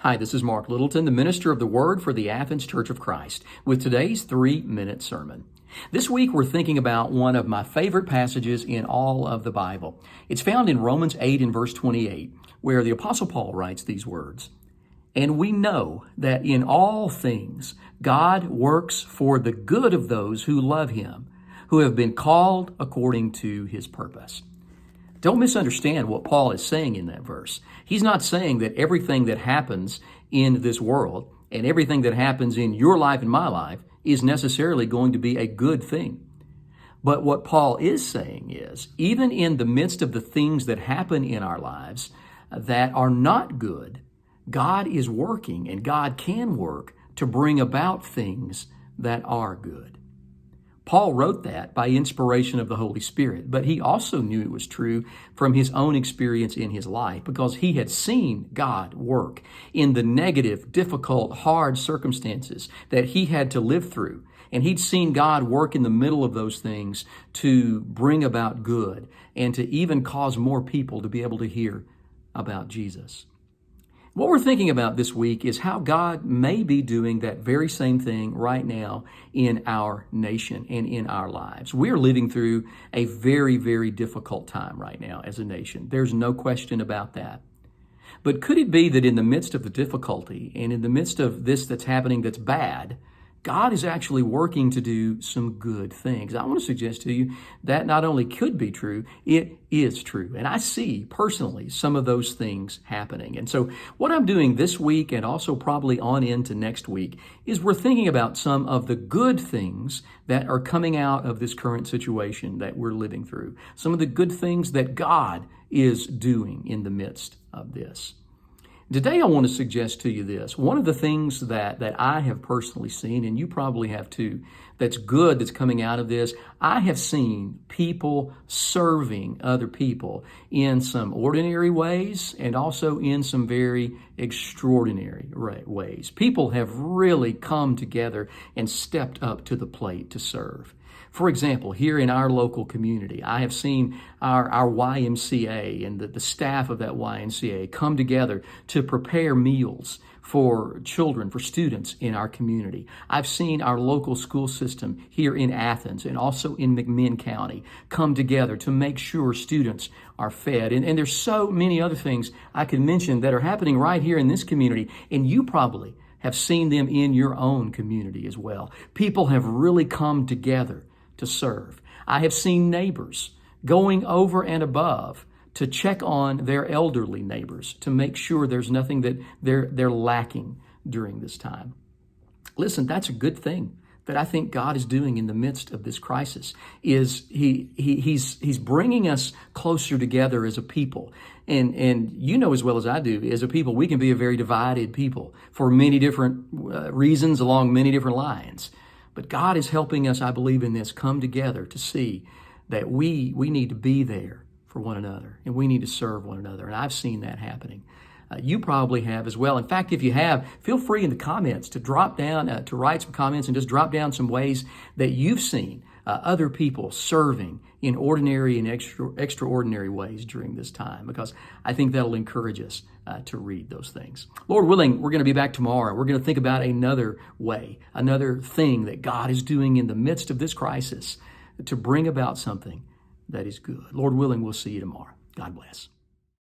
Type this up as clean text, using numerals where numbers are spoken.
Hi, this is Mark Littleton, the minister of the Word for the Athens Church of Christ, with today's 3-minute sermon. This week we're thinking about one of my favorite passages in all of the Bible. It's found in Romans 8 and verse 28, where the Apostle Paul writes these words, "And we know that in all things God works for the good of those who love Him, who have been called according to His purpose." Don't misunderstand what Paul is saying in that verse. He's not saying that everything that happens in this world and everything that happens in your life and my life is necessarily going to be a good thing. But what Paul is saying is, even in the midst of the things that happen in our lives that are not good, God is working and God can work to bring about things that are good. Paul wrote that by inspiration of the Holy Spirit, but he also knew it was true from his own experience in his life because he had seen God work in the negative, difficult, hard circumstances that he had to live through. And he'd seen God work in the middle of those things to bring about good and to even cause more people to be able to hear about Jesus. What we're thinking about this week is how God may be doing that very same thing right now in our nation and in our lives. We're living through a very, very difficult time right now as a nation. There's no question about that. But could it be that in the midst of the difficulty and in the midst of this that's happening that's bad, God is actually working to do some good things? I want to suggest to you that not only could be true, it is true. And I see personally some of those things happening. And so what I'm doing this week and also probably on into next week is we're thinking about some of the good things that are coming out of this current situation that we're living through. Some of the good things that God is doing in the midst of this. Today I want to suggest to you this. One of the things that I have personally seen, and you probably have too, that's good that's coming out of this, I have seen people serving other people in some ordinary ways and also in some very extraordinary ways. People have really come together and stepped up to the plate to serve. For example, here in our local community, I have seen our YMCA and the staff of that YMCA come together to prepare meals for children, for students in our community. I've seen our local school system here in Athens and also in McMinn County come together to make sure students are fed. And there's so many other things I could mention that are happening right here in this community, and you probably have seen them in your own community as well. People have really come together to serve. I have seen neighbors going over and above to check on their elderly neighbors to make sure there's nothing that they're lacking during this time. Listen, that's a good thing that I think God is doing in the midst of this crisis. Is he's bringing us closer together as a people. And you know as well as I do, as a people, we can be a very divided people for many different reasons along many different lines. But God is helping us, I believe in this, come together to see that we need to be there for one another and we need to serve one another. And I've seen that happening. You probably have as well. In fact, if you have, feel free in the comments to drop down, to write some comments and just drop down some ways that you've seen other people serving in ordinary and extraordinary ways during this time, because I think that'll encourage us to read those things. Lord willing, we're going to be back tomorrow. We're going to think about another way, another thing that God is doing in the midst of this crisis to bring about something that is good. Lord willing, we'll see you tomorrow. God bless.